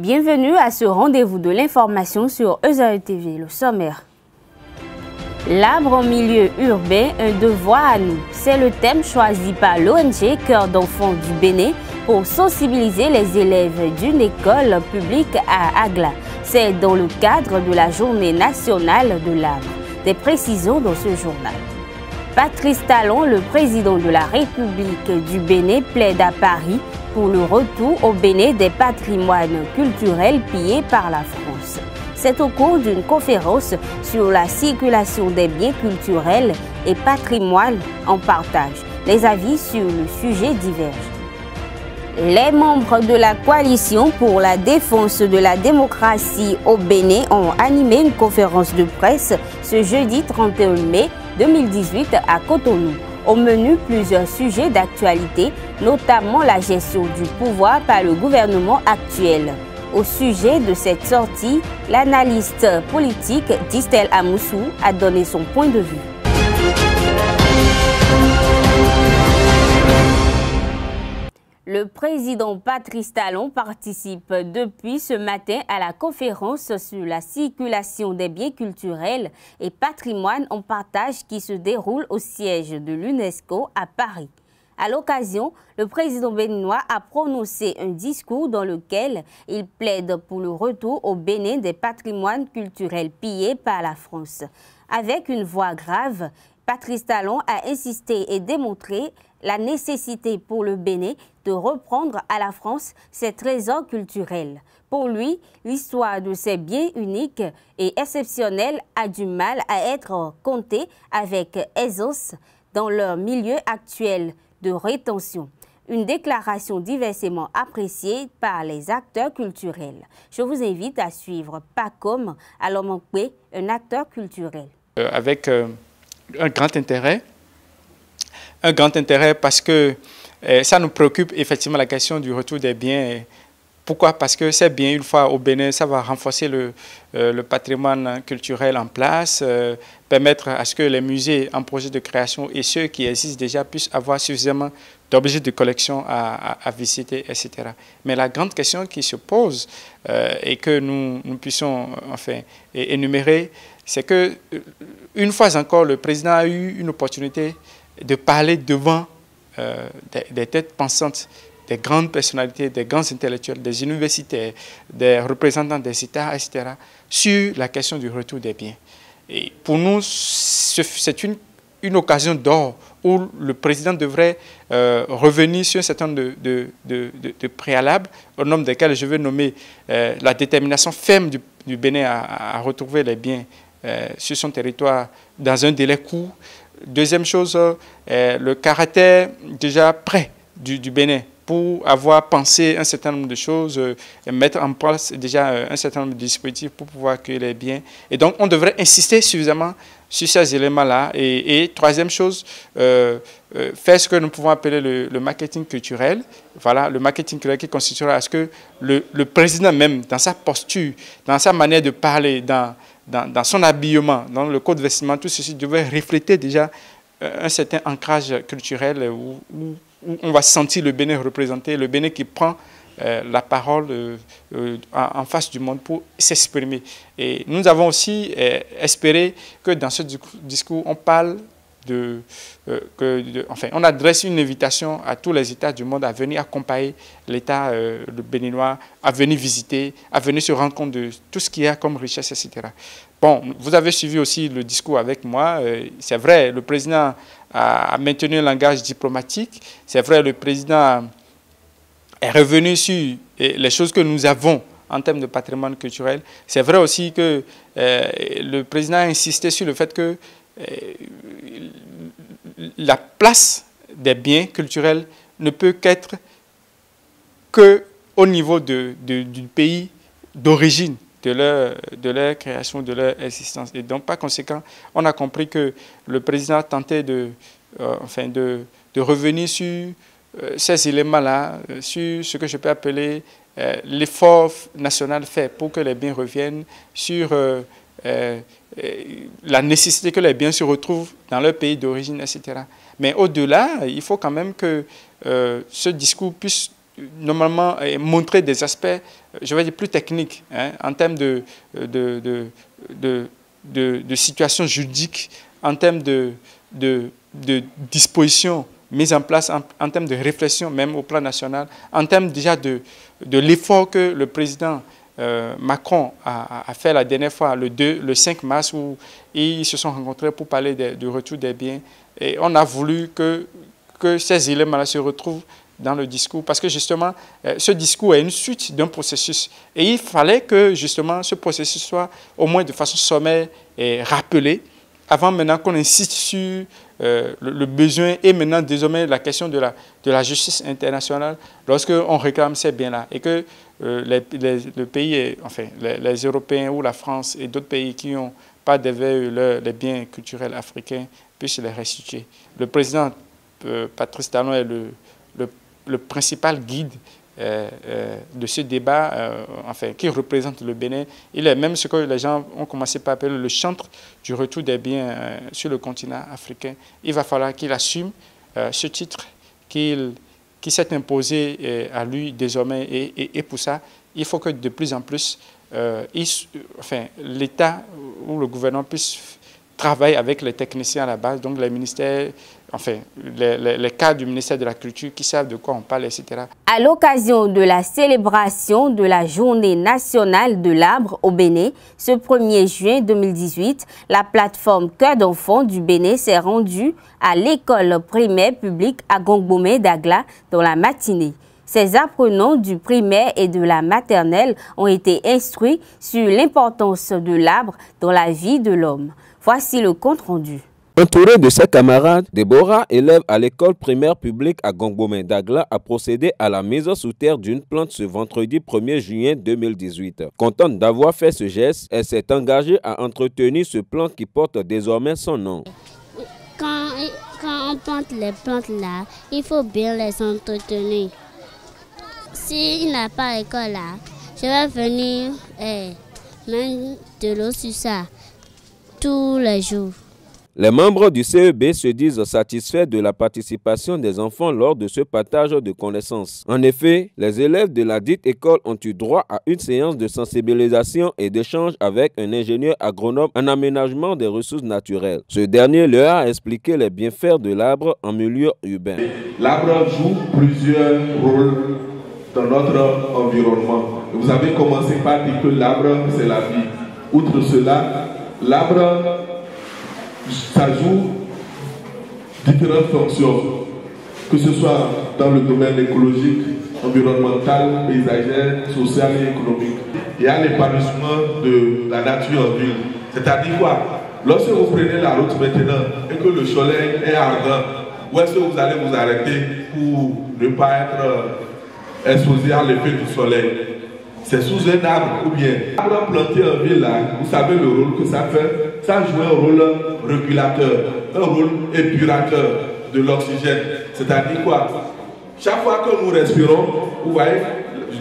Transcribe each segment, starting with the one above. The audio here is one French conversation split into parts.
Bienvenue à ce rendez-vous de l'information sur EZAE TV, le sommaire. L'arbre en milieu urbain, un devoir à nous. C'est le thème choisi par l'ONG Cœur d'enfants du Bénin pour sensibiliser les élèves d'une école publique à Agla. C'est dans le cadre de la Journée nationale de l'arbre. Des précisions dans ce journal. Patrice Talon, le président de la République du Bénin, plaide à Paris pour le retour au Bénin des patrimoines culturels pillés par la France. C'est au cours d'une conférence sur la circulation des biens culturels et patrimoine en partage. Les avis sur le sujet divergent. Les membres de la coalition pour la défense de la démocratie au Bénin ont animé une conférence de presse ce jeudi 31 mai 2018 à Cotonou. Au menu, plusieurs sujets d'actualité, notamment la gestion du pouvoir par le gouvernement actuel. Au sujet de cette sortie, l'analyste politique Distel Amoussou a donné son point de vue. Le président Patrice Talon participe depuis ce matin à la conférence sur la circulation des biens culturels et patrimoine en partage qui se déroule au siège de l'UNESCO à Paris. À l'occasion, le président béninois a prononcé un discours dans lequel il plaide pour le retour au Bénin des patrimoines culturels pillés par la France. Avec une voix grave, Patrice Talon a insisté et démontré la nécessité pour le Bénin de reprendre à la France ses trésors culturels. Pour lui, l'histoire de ces biens uniques et exceptionnels a du mal à être comptée avec aisance dans leur milieu actuel de rétention. Une déclaration diversement appréciée par les acteurs culturels. Je vous invite à suivre Pacom Alomankwe, un acteur culturel. Avec un grand intérêt parce que ça nous préoccupe effectivement la question du retour des biens. Pourquoi? Parce que ces biens, une fois au Bénin, ça va renforcer le patrimoine culturel en place, permettre à ce que les musées en projet de création et ceux qui existent déjà puissent avoir suffisamment d'objets de collection à visiter, etc. Mais la grande question qui se pose et que nous puissions enfin énumérer, c'est que une fois encore, le président a eu une opportunité de parler devant des têtes pensantes, des grandes personnalités, des grands intellectuels, des universitaires, des représentants des États, etc., sur la question du retour des biens. Et pour nous, c'est une occasion d'or où le président devrait revenir sur un certain nombre de préalables, au nombre desquels je vais nommer la détermination ferme du Bénin à retrouver les biens sur son territoire dans un délai court. Deuxième chose, le caractère déjà prêt du Bénin pour avoir pensé un certain nombre de choses, mettre en place déjà un certain nombre de dispositifs pour pouvoir accueillir les biens. Et donc, on devrait insister suffisamment sur ces éléments-là. Et troisième chose, faire ce que nous pouvons appeler le marketing culturel. Voilà, le marketing culturel qui constituera à ce que le président même, dans sa posture, dans sa manière de parler, dans son habillement, dans le code vestimentaire, tout ceci devait refléter déjà un certain ancrage culturel où on va sentir le Bénin représenté, le Bénin qui prend la parole en face du monde pour s'exprimer. Et nous avons aussi espéré que dans ce discours, on parle enfin, on adresse une invitation à tous les États du monde à venir accompagner l'État le béninois, à venir visiter, à venir se rendre compte de tout ce qu'il y a comme richesse, etc. Bon, vous avez suivi aussi le discours avec moi. C'est vrai, le président a maintenu un langage diplomatique. C'est vrai, le président est revenu sur les choses que nous avons en termes de patrimoine culturel. C'est vrai aussi que le président a insisté sur le fait que la place des biens culturels ne peut qu'être qu'au niveau du pays d'origine de leur création, de leur existence. Et donc, par conséquent, on a compris que le président tentait de revenir sur ces éléments-là, sur ce que je peux appeler l'effort national fait pour que les biens reviennent, sur la nécessité que les biens se retrouvent dans leur pays d'origine, etc. Mais au-delà, il faut quand même que ce discours puisse normalement montrer des aspects, je vais dire, plus techniques, hein, en termes de situation juridique, en termes de dispositions mises en place, en termes de réflexion, même au plan national, en termes déjà de l'effort que le président Macron a fait la dernière fois, le 5 mars, où ils se sont rencontrés pour parler du retour des biens. Et on a voulu que ces éléments-là se retrouvent dans le discours, parce que justement, ce discours est une suite d'un processus. Et il fallait que justement ce processus soit au moins de façon sommaire rappelé, avant maintenant qu'on insiste sur le besoin et maintenant désormais la question de la justice internationale lorsqu'on réclame ces biens-là. Et que le pays, enfin les Européens ou la France et d'autres pays qui n'ont pas déveillé les biens culturels africains puissent les restituer. Le président Patrice Talon est le principal guide de ce débat, enfin, qui représente le Bénin. Il est même ce que les gens ont commencé par appeler le chantre du retour des biens sur le continent africain. Il va falloir qu'il assume ce titre qui s'est imposé à lui désormais. Et pour ça, il faut que de plus en plus, l'État ou le gouvernement puisse travailler avec les techniciens à la base, donc les ministères, enfin, les cadres du ministère de la Culture qui savent de quoi on parle, etc. À l'occasion de la célébration de la Journée nationale de l'arbre au Bénin, ce 1er juin 2018, la plateforme Cœur d'enfant du Bénin s'est rendue à l'école primaire publique à Gongbomé d'Agla dans la matinée. Ces apprenants du primaire et de la maternelle ont été instruits sur l'importance de l'arbre dans la vie de l'homme. Voici le compte rendu. Entouré de ses camarades, Déborah, élève à l'école primaire publique à Gongbomé d'Agla, a procédé à la mise sous terre d'une plante ce vendredi 1er juin 2018. Contente d'avoir fait ce geste, elle s'est engagée à entretenir ce plant qui porte désormais son nom. Quand on plante les plantes là, il faut bien les entretenir. S'il n'a pas d'école là, je vais venir mettre de l'eau sur ça tous les jours. Les membres du CEB se disent satisfaits de la participation des enfants lors de ce partage de connaissances. En effet, les élèves de la dite école ont eu droit à une séance de sensibilisation et d'échange avec un ingénieur agronome en aménagement des ressources naturelles. Ce dernier leur a expliqué les bienfaits de l'arbre en milieu urbain. L'arbre joue plusieurs rôles dans notre environnement. Vous avez commencé par dire que l'arbre, c'est la vie. Outre cela, l'arbre, ça joue différentes fonctions, que ce soit dans le domaine écologique, environnemental, paysager, social et économique. Il y a l'épanouissement de la nature en ville. C'est-à-dire quoi? Lorsque vous prenez la route maintenant et que le soleil est ardent, où est-ce que vous allez vous arrêter pour ne pas être exposé à l'effet du soleil? C'est sous un arbre ou bien l'arbre planté en ville là, vous savez le rôle que ça fait. Ça joue un rôle régulateur, un rôle épurateur de l'oxygène. C'est-à-dire quoi? Chaque fois que nous respirons, vous voyez,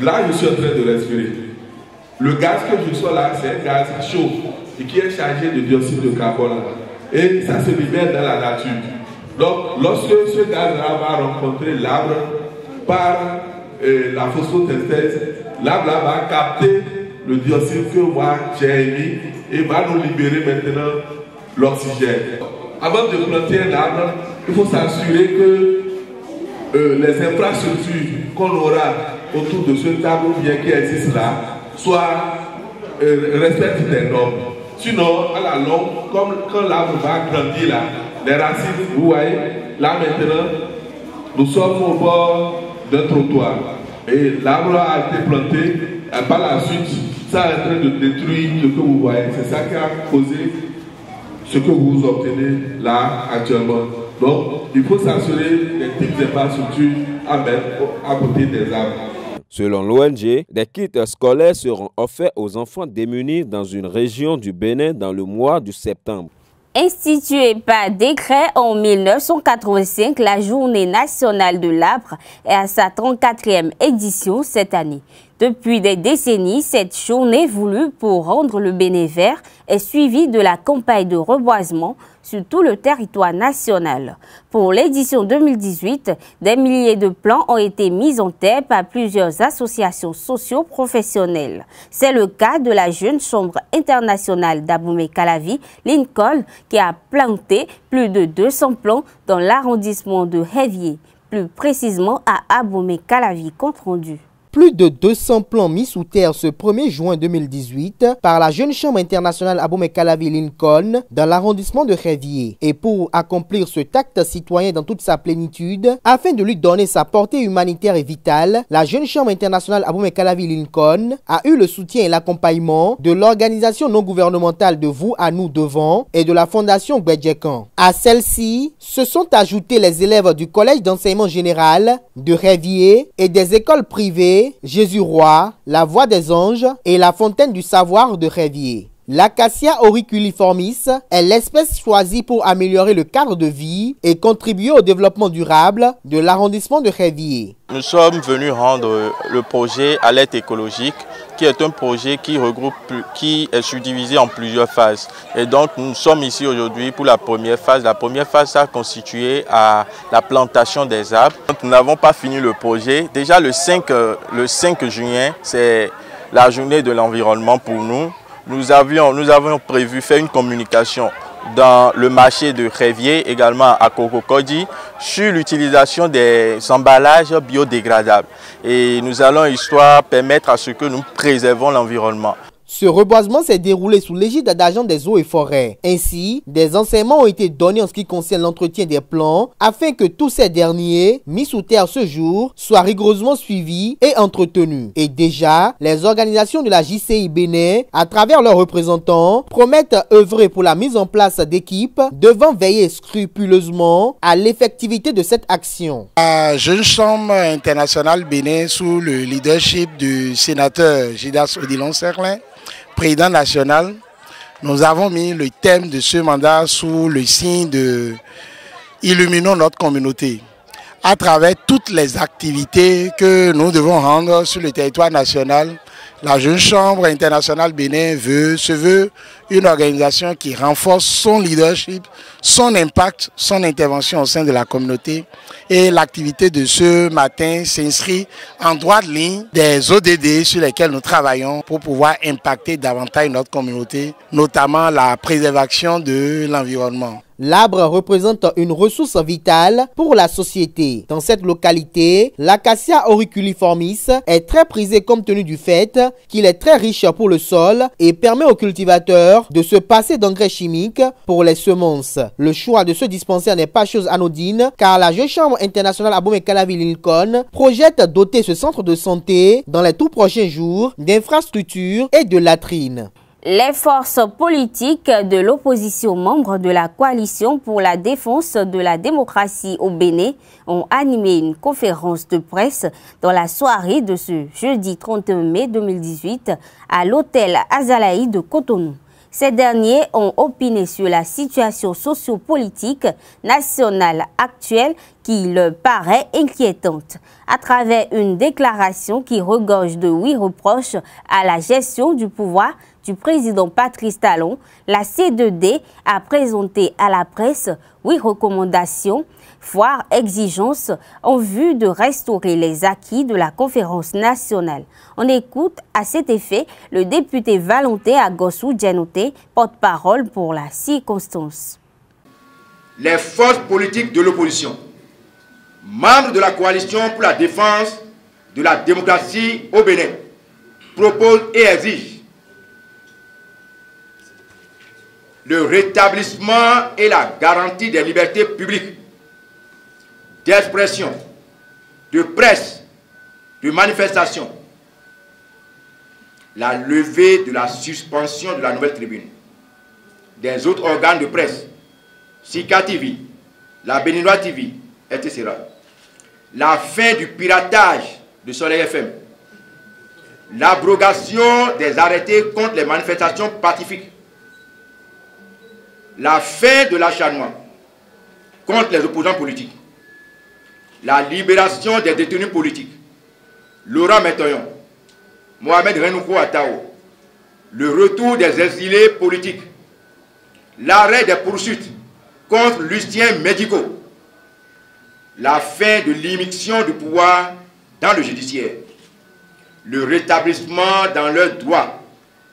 là je suis en train de respirer. Le gaz que je sens là, c'est un gaz chaud et qui est chargé de dioxyde de carbone. Et ça se libère dans la nature. Donc lorsque ce gaz-là va rencontrer l'arbre par la photosynthèse, l'arbre va capter le dioxyde que moi j'ai émis et va nous libérer maintenant l'oxygène. Avant de planter un arbre, il faut s'assurer que les infrastructures qu'on aura autour de cet arbre bien qui existe là respectent des normes. Sinon, à la longue, comme quand l'arbre va grandir là, les racines, vous voyez, là maintenant, nous sommes au bord d'un trottoir. Et l'arbre a été planté, et par la suite, ça est en train de détruire ce que vous voyez. C'est ça qui a causé ce que vous obtenez là actuellement. Donc, il faut s'assurer des types d'infrastructures à mettre à côté des arbres. Selon l'ONG, des kits scolaires seront offerts aux enfants démunis dans une région du Bénin dans le mois de septembre. Instituée par décret en 1985, la Journée nationale de l'arbre est à sa 34e édition cette année. Depuis des décennies, cette journée voulue pour rendre le Bénin vert est suivie de la campagne de reboisement sur tout le territoire national. Pour l'édition 2018, des milliers de plants ont été mis en terre par plusieurs associations socio-professionnelles. C'est le cas de la Jeune Chambre internationale d'Abomey-Calavi, Lincoln, qui a planté plus de 200 plants dans l'arrondissement de Révier, plus précisément à Abomey-Calavi, compte rendu. Plus de 200 plants mis sous terre ce 1er juin 2018 par la Jeune Chambre internationale Abomey-Calavi Lincoln dans l'arrondissement de Révier. Et pour accomplir ce acte citoyen dans toute sa plénitude, afin de lui donner sa portée humanitaire et vitale, la Jeune Chambre internationale Abomey-Calavi Lincoln a eu le soutien et l'accompagnement de l'organisation non gouvernementale de Vous à nous devant et de la fondation Gwedjekan. À celle-ci se sont ajoutés les élèves du collège d'enseignement général de Révier et des écoles privées Jésus-Roi, la Voix des Anges et la Fontaine du Savoir de Révier. L'acacia auriculiformis est l'espèce choisie pour améliorer le cadre de vie et contribuer au développement durable de l'arrondissement de Révier. Nous sommes venus rendre le projet Alerte écologique, qui est un projet qui est subdivisé en plusieurs phases. Et donc nous sommes ici aujourd'hui pour la première phase. La première phase a constitué à la plantation des arbres. Nous n'avons pas fini le projet. Déjà le 5 juin, c'est la journée de l'environnement pour nous. Nous avions prévu faire une communication dans le marché de Révier, également à Kokokodi, sur l'utilisation des emballages biodégradables. Et nous allons histoire permettre à ce que nous préservons l'environnement. Ce reboisement s'est déroulé sous l'égide d'agents des eaux et forêts. Ainsi, des enseignements ont été donnés en ce qui concerne l'entretien des plants afin que tous ces derniers, mis sous terre ce jour, soient rigoureusement suivis et entretenus. Et déjà, les organisations de la JCI Bénin, à travers leurs représentants, promettent œuvrer pour la mise en place d'équipes devant veiller scrupuleusement à l'effectivité de cette action. La Jeune Chambre internationale Bénin, sous le leadership du sénateur Jidas Odilon Serlin, président national, nous avons mis le thème de ce mandat sous le signe de « Illuminons notre communauté » à travers toutes les activités que nous devons rendre sur le territoire national. La Jeune Chambre internationale Bénin se veut une organisation qui renforce son leadership, son impact, son intervention au sein de la communauté. Et l'activité de ce matin s'inscrit en droite ligne des ODD sur lesquels nous travaillons pour pouvoir impacter davantage notre communauté, notamment la préservation de l'environnement. L'arbre représente une ressource vitale pour la société. Dans cette localité, l'acacia auriculiformis est très prisé compte tenu du fait qu'il est très riche pour le sol et permet aux cultivateurs de se passer d'engrais chimiques pour les semences. Le choix de ce dispensaire n'est pas chose anodine car la Jeune Chambre internationale Abomey-Calavi Lincoln projette doter ce centre de santé dans les tout prochains jours d'infrastructures et de latrines. Les forces politiques de l'opposition membres de la coalition pour la défense de la démocratie au Bénin ont animé une conférence de presse dans la soirée de ce jeudi 31 mai 2018 à l'hôtel Azalaï de Cotonou. Ces derniers ont opiné sur la situation sociopolitique nationale actuelle qui leur paraît inquiétante. À travers une déclaration qui regorge de 8 reproches à la gestion du pouvoir du président Patrice Talon, la C2D a présenté à la presse 8 recommandations, voire exigences, en vue de restaurer les acquis de la conférence nationale. On écoute à cet effet le député Valentin Agossou Djanoté, porte-parole pour la circonstance. Les forces politiques de l'opposition, membres de la coalition pour la défense de la démocratie au Bénin, proposent et exigent le rétablissement et la garantie des libertés publiques, d'expression, de presse, de manifestation, la levée de la suspension de la Nouvelle Tribune, des autres organes de presse, Sika TV, la Béninois TV, etc. La fin du piratage de Soleil FM, l'abrogation des arrêtés contre les manifestations pacifiques, la fin de l'acharnement contre les opposants politiques, la libération des détenus politiques, Laurent Métoyon, Mohamed Renouko Atao, le retour des exilés politiques, l'arrêt des poursuites contre Lucien Médico, la fin de l'immixtion du pouvoir dans le judiciaire, le rétablissement dans leurs droits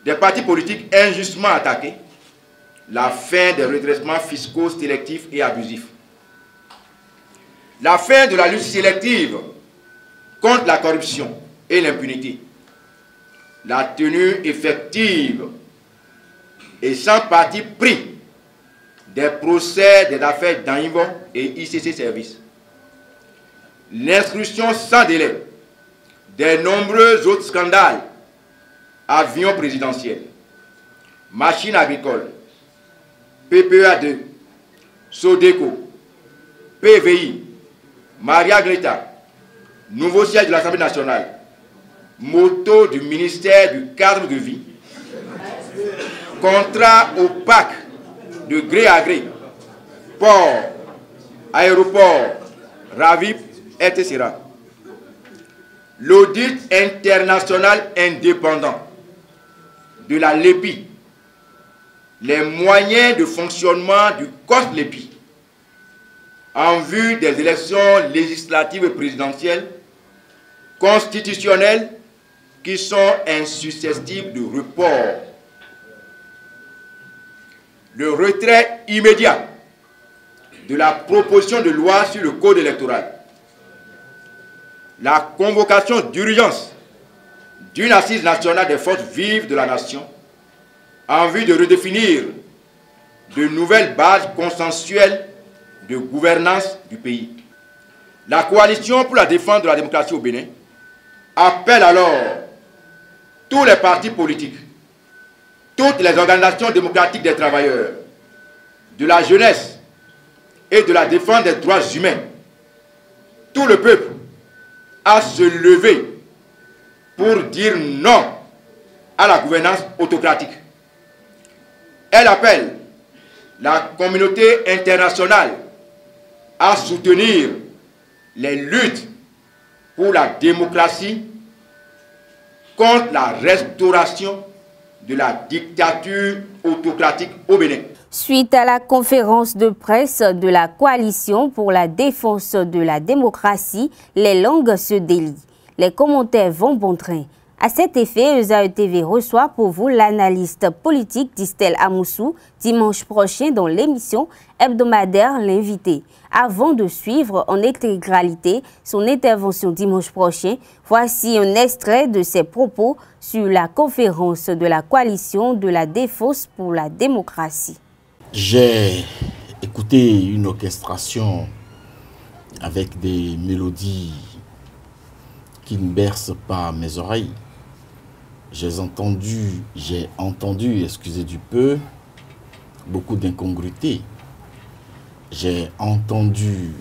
des partis politiques injustement attaqués, la fin des redressements fiscaux sélectifs et abusifs, la fin de la lutte sélective contre la corruption et l'impunité, la tenue effective et sans parti pris des procès des affaires d'Anivon et ICC Services, l'instruction sans délai des nombreux autres scandales, avions présidentiels, machines agricoles, PPA2, Sodeco, PVI, Maria Greta, nouveau siège de l'Assemblée nationale, moto du ministère du cadre de vie, contrat opaque de gré à gré, port, aéroport, RAVIP, etc. L'audit international indépendant de la LEPI, les moyens de fonctionnement du COS-LEPI en vue des élections législatives et présidentielles constitutionnelles qui sont insusceptibles de report. Le retrait immédiat de la proposition de loi sur le code électoral. La convocation d'urgence d'une assise nationale des forces vives de la nation en vue de redéfinir de nouvelles bases consensuelles de gouvernance du pays. La coalition pour la défense de la démocratie au Bénin appelle alors tous les partis politiques, toutes les organisations démocratiques des travailleurs, de la jeunesse et de la défense des droits humains, tout le peuple, à se lever pour dire non à la gouvernance autocratique. Elle appelle la communauté internationale à soutenir les luttes pour la démocratie contre la restauration de la dictature autocratique au Bénin. Suite à la conférence de presse de la Coalition pour la défense de la démocratie, les langues se délient. Les commentaires vont bon train. À cet effet, ESAE-TV reçoit pour vous l'analyste politique d'Istel Amoussou dimanche prochain dans l'émission hebdomadaire L'invité. Avant de suivre en intégralité son intervention dimanche prochain, voici un extrait de ses propos sur la conférence de la Coalition de la défense pour la démocratie. J'ai écouté une orchestration avec des mélodies qui ne bercent pas mes oreilles. J'ai entendu, excusez du peu, beaucoup d'incongruités. J'ai entendu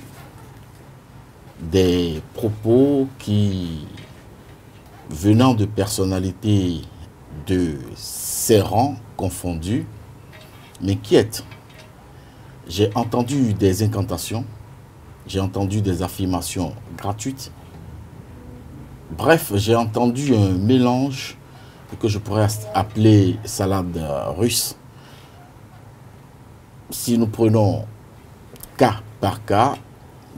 des propos qui, venant de personnalités de ces rangs confondus, m'inquiètent. J'ai entendu des incantations, j'ai entendu des affirmations gratuites. Bref, j'ai entendu un mélange que je pourrais appeler salade russe. Si nous prenons cas par cas,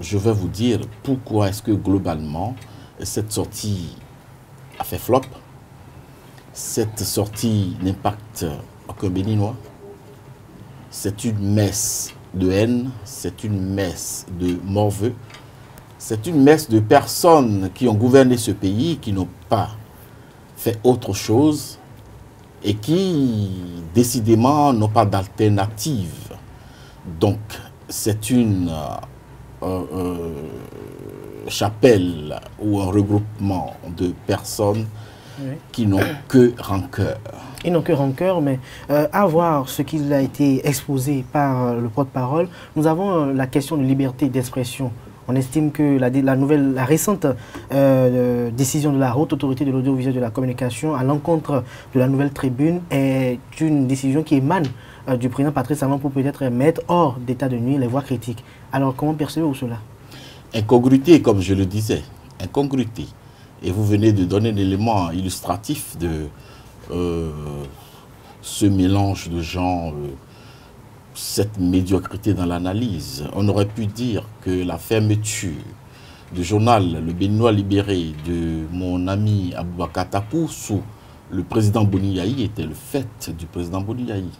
je vais vous dire pourquoi est-ce que globalement cette sortie a fait flop. Cette sortie n'impacte aucun Béninois. C'est une messe de haine, c'est une messe de morveux, c'est une messe de personnes qui ont gouverné ce pays, qui n'ont pas fait autre chose et qui, décidément, n'ont pas d'alternative. Donc, c'est une chapelle ou un regroupement de personnes qui n'ont que rancœur. Ils n'ont que rancœur, mais à voir ce qu'il a été exposé par le porte-parole, nous avons la question de liberté d'expression. On estime que la récente décision de la Haute Autorité de l'Audiovisuel de la Communication à l'encontre de la Nouvelle Tribune est une décision qui émane du président Patrice Talon pour peut-être mettre hors d'état de nuire les voix critiques. Alors comment percevez-vous cela? Incongruité, comme je le disais, incongruité. Et vous venez de donner l'élément illustratif de ce mélange de gens, cette médiocrité dans l'analyse. On aurait pu dire que la fermeture du journal Le Béninois libéré de mon ami Aboubakar Takou sous le président Boni Yayi était le fait du président Boni Yayi.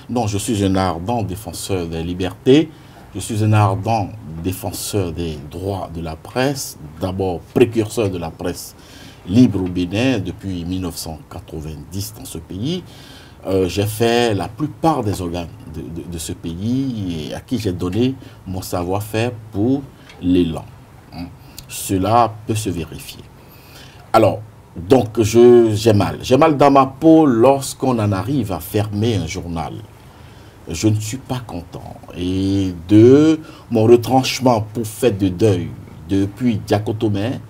Non, je suis un ardent défenseur des libertés, je suis un ardent défenseur des droits de la presse, d'abord précurseur de la presse libre au Bénin depuis 1990 dans ce pays. J'ai fait la plupart des organes de ce pays et à qui j'ai donné mon savoir-faire pour l'élan. Cela peut se vérifier. Alors, donc j'ai mal. J'ai mal dans ma peau lorsqu'on en arrive à fermer un journal. Je ne suis pas content. Et de mon retranchement pour fête de deuil depuis Diakotomé,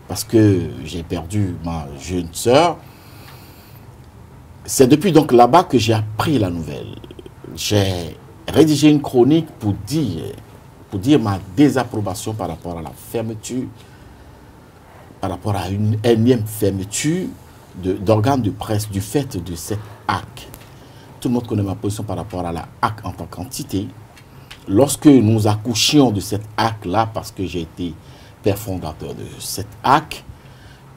parce que j'ai perdu ma jeune sœur, c'est depuis donc là-bas que j'ai appris la nouvelle. J'ai rédigé une chronique pour dire ma désapprobation par rapport à la fermeture, par rapport à une énième fermeture d'organes de presse du fait de cette HAC. Tout le monde connaît ma position par rapport à la HAC en tant qu'entité. Lorsque nous accouchions de cette HAC-là, parce que j'ai été père fondateur de cette HAC,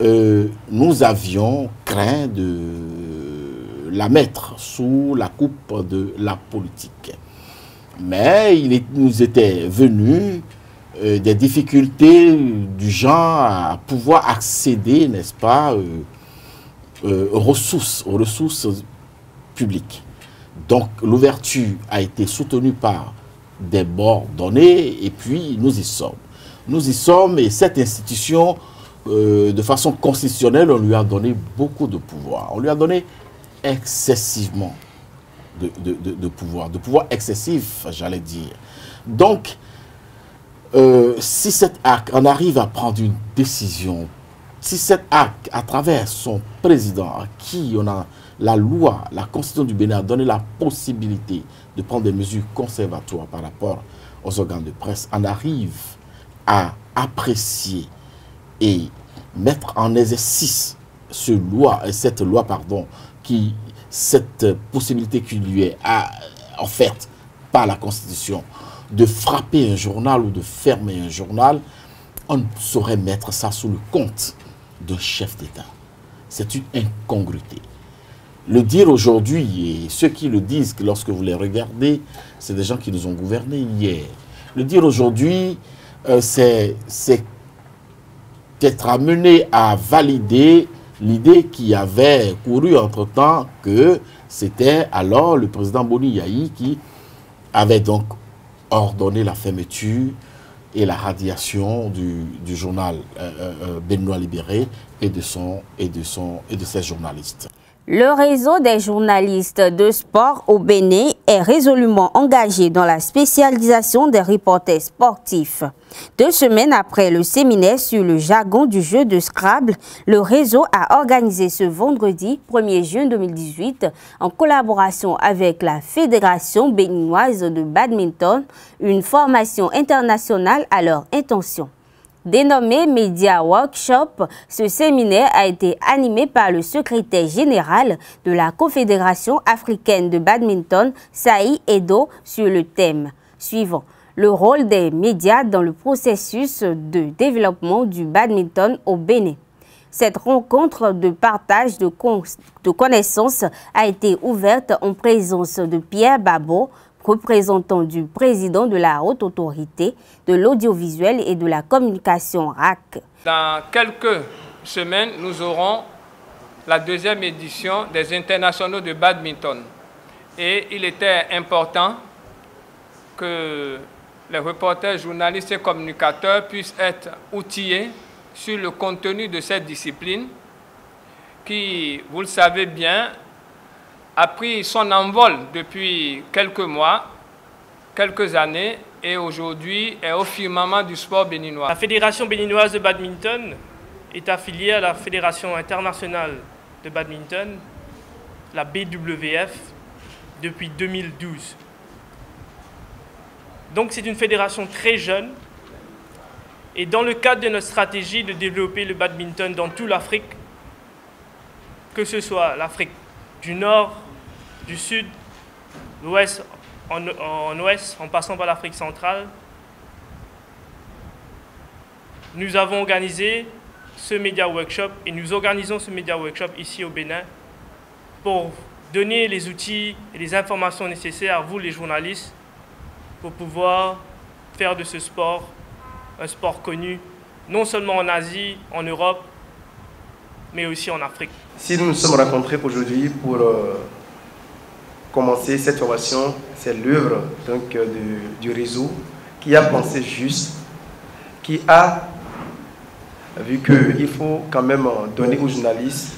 nous avions craint de la mettre sous la coupe de la politique. Mais il nous était venu des difficultés du genre à pouvoir accéder, n'est-ce pas, aux ressources publiques. Donc l'ouverture a été soutenue par des bords donnés et puis nous y sommes. Nous y sommes et cette institution, de façon constitutionnelle, on lui a donné beaucoup de pouvoir. On lui a donné excessivement de pouvoir excessif, j'allais dire. Donc, si cette HAC en arrive à prendre une décision, si cette HAC, à travers son président, à qui on a la loi, la Constitution du Bénin a donné la possibilité de prendre des mesures conservatoires par rapport aux organes de presse, en arrive à apprécier et mettre en exercice cette loi, cette possibilité qui lui est offerte par la Constitution de frapper un journal ou de fermer un journal, on ne saurait mettre ça sous le compte d'un chef d'État. C'est une incongruité. Le dire aujourd'hui, et ceux qui le disent, lorsque vous les regardez, c'est des gens qui nous ont gouvernés hier. Le dire aujourd'hui, c'est être amené à valider l'idée qui avait couru entre-temps que c'était alors le président Boni Yayi qui avait donc ordonné la fermeture et la radiation du journal Béninois libéré et de ses journalistes. Le réseau des journalistes de sport au Bénin est résolument engagé dans la spécialisation des reporters sportifs. 2 semaines après le séminaire sur le jargon du jeu de Scrabble, le réseau a organisé ce vendredi 1er juin 2018, en collaboration avec la Fédération béninoise de badminton, une formation internationale à leur intention. Dénommé Media Workshop, ce séminaire a été animé par le secrétaire général de la Confédération africaine de badminton, Saï Edo, sur le thème suivant: le rôle des médias dans le processus de développement du badminton au Bénin. Cette rencontre de partage de connaissances a été ouverte en présence de Pierre Babo, représentant du président de la Haute Autorité de l'Audiovisuel et de la Communication RAC. Dans quelques semaines, nous aurons la 2e édition des internationaux de badminton. Et il était important que les reporters, journalistes et communicateurs puissent être outillés sur le contenu de cette discipline qui, vous le savez bien, a pris son envol depuis quelques mois, quelques années, et aujourd'hui est au firmament du sport béninois. La Fédération béninoise de badminton est affiliée à la Fédération internationale de badminton, la BWF, depuis 2012. Donc c'est une fédération très jeune Et dans le cadre de notre stratégie de développer le badminton dans toute l'Afrique, que ce soit l'Afrique du Nord, du Sud, l'Ouest, en Ouest, en passant par l'Afrique centrale, nous avons organisé ce Media Workshop et nous organisons ce Media Workshop ici au Bénin pour donner les outils et les informations nécessaires à vous les journalistes pour pouvoir faire de ce sport un sport connu non seulement en Asie, en Europe, mais aussi en Afrique. Si nous nous sommes rencontrés aujourd'hui pour commencer cette formation, c'est l'œuvre du réseau qui a pensé juste, qui a vu qu'il faut quand même donner aux journalistes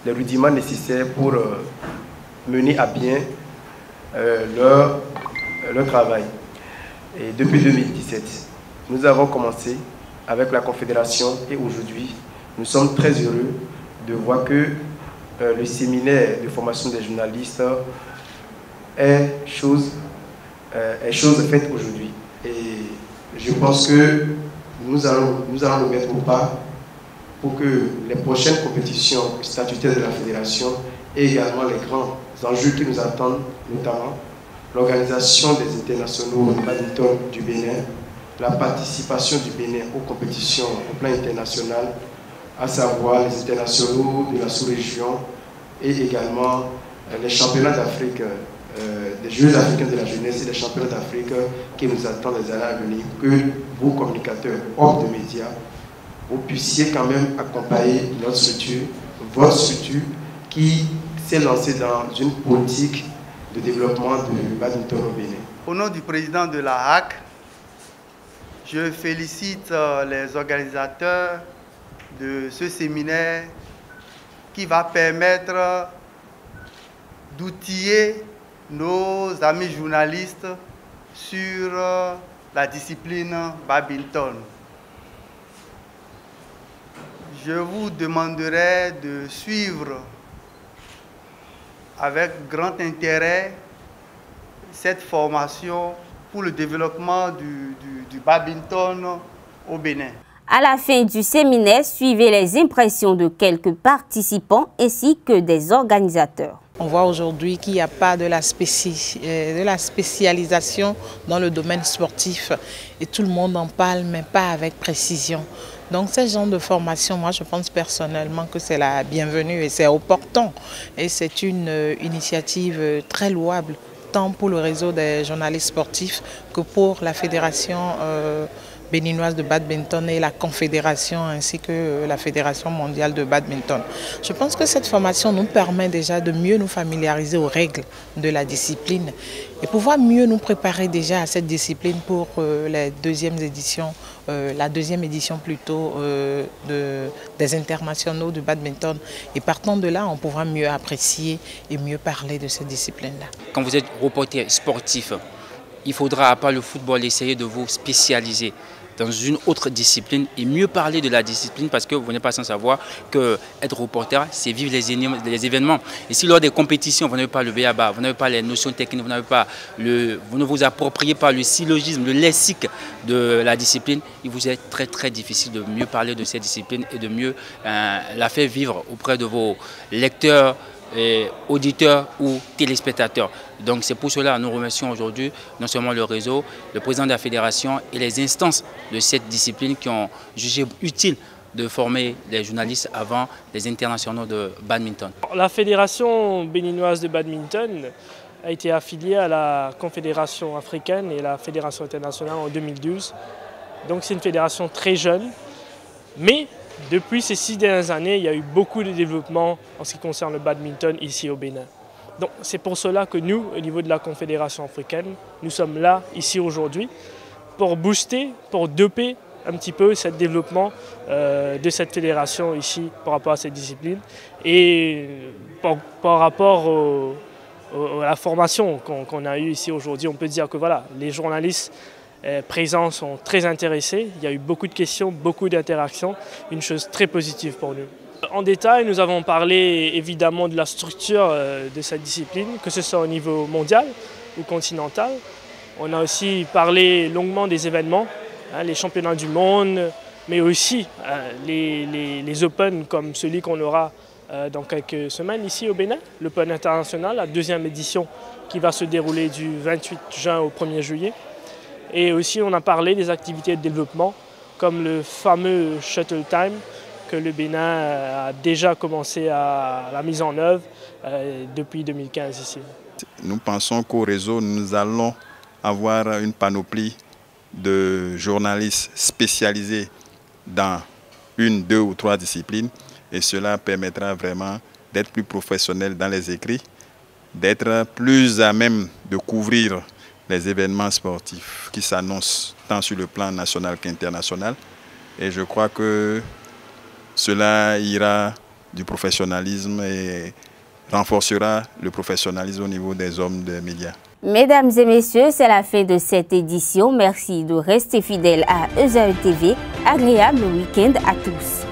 les rudiments nécessaires pour mener à bien leur travail. Et depuis 2017, nous avons commencé avec la Confédération et aujourd'hui, nous sommes très heureux de voir que le séminaire de formation des journalistes est chose faite aujourd'hui. Et je pense que nous allons nous mettre au pas pour que les prochaines compétitions statutaires de la Fédération et également les grands enjeux qui nous attendent, notamment l'organisation des internationaux de badminton du Bénin, la participation du Bénin aux compétitions au plan international, à savoir les internationaux de la sous-région et également les championnats d'Afrique, des Jeux africains de la jeunesse et les championnats d'Afrique qui nous attendent les années à venir, que vous, communicateurs, hommes de médias, vous puissiez quand même accompagner notre structure, votre structure qui s'est lancée dans une politique de développement du badminton au Bénin. Au nom du président de la HAC, je félicite les organisateurs de ce séminaire qui va permettre d'outiller nos amis journalistes sur la discipline badminton. Je vous demanderai de suivre avec grand intérêt cette formation pour le développement du badminton au Bénin. À la fin du séminaire, suivez les impressions de quelques participants ainsi que des organisateurs. On voit aujourd'hui qu'il n'y a pas de la spécialisation dans le domaine sportif et tout le monde en parle, mais pas avec précision. Donc ce genre de formation, moi je pense personnellement que c'est la bienvenue et c'est opportun. Et c'est une initiative très louable, tant pour le réseau des journalistes sportifs que pour la fédération béninoise de badminton et la confédération ainsi que la fédération mondiale de badminton. Je pense que cette formation nous permet déjà de mieux nous familiariser aux règles de la discipline et pouvoir mieux nous préparer déjà à cette discipline pour la deuxième édition plutôt des internationaux de badminton. Et partant de là, on pourra mieux apprécier et mieux parler de cette discipline-là. Quand vous êtes reporter sportif, il faudra, à part le football, essayer de vous spécialiser dans une autre discipline et mieux parler de la discipline parce que vous n'êtes pas sans savoir qu'être reporter, c'est vivre les événements. Et si lors des compétitions, vous n'avez pas le b.a.-ba, vous n'avez pas les notions techniques, vous ne vous appropriez pas le syllogisme, le lexique de la discipline, il vous est très très difficile de mieux parler de cette discipline et de mieux la faire vivre auprès de vos lecteurs, auditeurs ou téléspectateurs. Donc c'est pour cela que nous remercions aujourd'hui non seulement le réseau, le président de la fédération et les instances de cette discipline qui ont jugé utile de former les journalistes avant les internationaux de badminton. La fédération béninoise de badminton a été affiliée à la Confédération africaine et la Fédération internationale en 2012. Donc c'est une fédération très jeune, mais depuis ces 6 dernières années, il y a eu beaucoup de développement en ce qui concerne le badminton ici au Bénin. Donc c'est pour cela que nous, au niveau de la Confédération africaine, nous sommes là, ici aujourd'hui, pour booster, pour doper un petit peu ce développement de cette fédération ici par rapport à cette discipline et par rapport à la formation qu'on a eue ici aujourd'hui. On peut dire que voilà, les journalistes présents sont très intéressés. Il y a eu beaucoup de questions, beaucoup d'interactions, une chose très positive pour nous. En détail, nous avons parlé évidemment de la structure de cette discipline, que ce soit au niveau mondial ou continental. On a aussi parlé longuement des événements, les championnats du monde, mais aussi les Open comme celui qu'on aura dans quelques semaines ici au Bénin, l'Open international, la deuxième édition qui va se dérouler du 28 juin au 1er juillet. Et aussi on a parlé des activités de développement comme le fameux Shuttle Time que le Bénin a déjà commencé à la mise en œuvre depuis 2015 ici. Nous pensons qu'au réseau, nous allons avoir une panoplie de journalistes spécialisés dans une, 2 ou 3 disciplines et cela permettra vraiment d'être plus professionnel dans les écrits, d'être plus à même de couvrir les événements sportifs qui s'annoncent tant sur le plan national qu'international. Et je crois que cela ira du professionnalisme et renforcera le professionnalisme au niveau des hommes des médias. Mesdames et messieurs, c'est la fin de cette édition. Merci de rester fidèles à EZAE TV. Agréable week-end à tous.